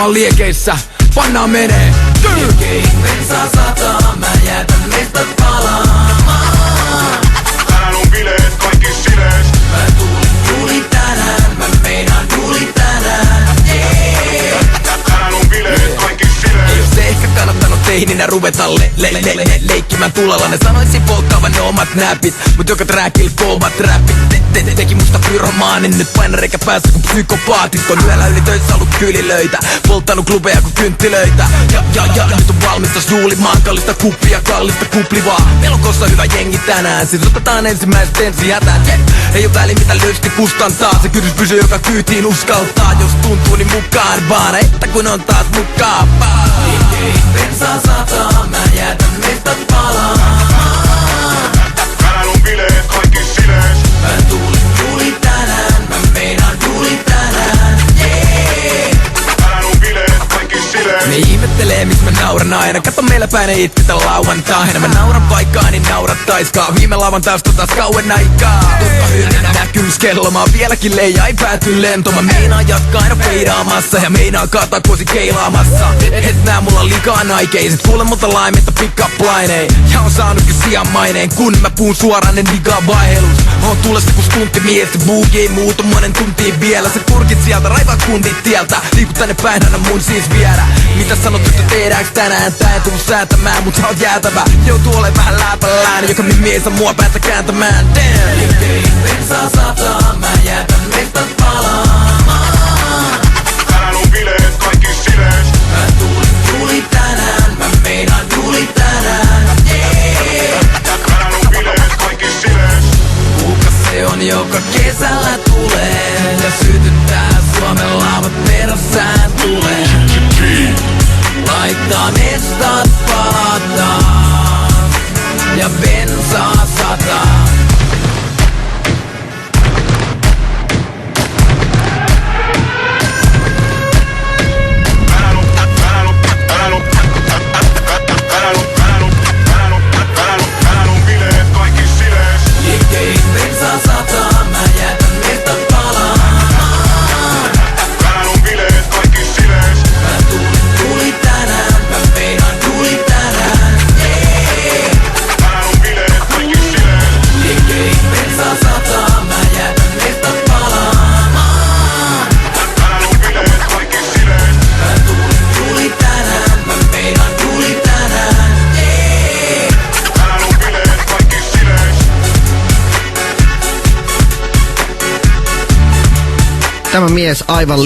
Mä oon liekeissä, pannaan menee. Liekeihin bensaa sataa, mä jätän mestat palaamaan. Tänään on bileet, kaikki silees. Mä tuli tänään, mä meinaan tuli tänään. Tänään on bileet, kaikki silees. Ei oo se ehkä kannattanut teininä ruveta leikkimään tulella. Ne sanoisi polkkaavan ne omat näpit, mut joka trackilla kovat räppit. Teki musta pyromaanin, nyt painareikä päässä kun psykopaatit. On yöllä yli töissä ollut kylilöitä, polttanut klubeja kuin kynttilöitä. Ja nyt on valmista suulimaan, kallista kuppia, kallista kuplivaa. Melokossa hyvä jengi tänään, siis otetaan ensimmäiset ensi hätään. Ei oo väli mitä löysti kustantaa, se kynnys pysyy joka kyytiin uskaltaa. Jos tuntuu niin mukaan vaan, että kun on taas mukaan vaan. Liekeihin bensaa sataa, mä jätän mestat palaamaan. Tänään on bileet, kaikki silees. Mä tuli tänään, mä meinaan tuli tänään. Tänään on bileet, kaikki silees. Ne ihmettelee mis mä nauran aina, kato meillä päin ei itketä lauantaina. Mä nauran paikkaa niin naurattaiskaa, viime lauantaista taas kauan aikaa. Totta hyrinä näkyys kello, mä oon vieläkin leija, ei pääty lento. Mä meinaan jatkaa aina feidaamassa ja meinaan kaataa kosi keilaamassa. Et nää mulla liikaa naikeiset, kuule multa laimetta pick up line. Ja on saanutkin sijan maineen, kun mä puun suoraan en digaa vaihelus. Oon tulesta kun stunttimies, se boogie ei muutu monen tuntiin vielä. Sä kurkit sieltä, raivaat kundit tieltä, liikut tänne päin, anna mun siis viedä. Mitä sanot, että tehdäänkö tänään? Tää ei tullu säätämään, mut sä oot jäätävä. Joutuu ole vähän läpällään, joka mies on mua päätä kääntämään. Damn! Liekeihin bensaa sataa, mä jätän mestat palaamaan. Tänään on bileet, kaikki silees. Mä tuli tänään, mä meinaan tuli tänään. Tänään on bileet, kaikki silees. Kuka se on, joka kesällä tulee ja sytyttää Suomen laavat perässään tulee? Laittaa mestat palataan ja bensaa sataa. Tänään on bileet, kaikki silees. Liekeihin bensaa sataa, mä jätän mestat palaamaan. Tänään on bileet, kaikki silees. Mä tuli tänään, mä meinaan tuli tänään. Tänään on bileet, kaikki silees. Liekeihin bensaa sataa, mä jätän mestat palaamaan. Tänään on bileet, kaikki silees. Mä tuli tänään, mä meinaan tuli tänään. Tänään on bileet, kaikki silees. Tämä mies aivan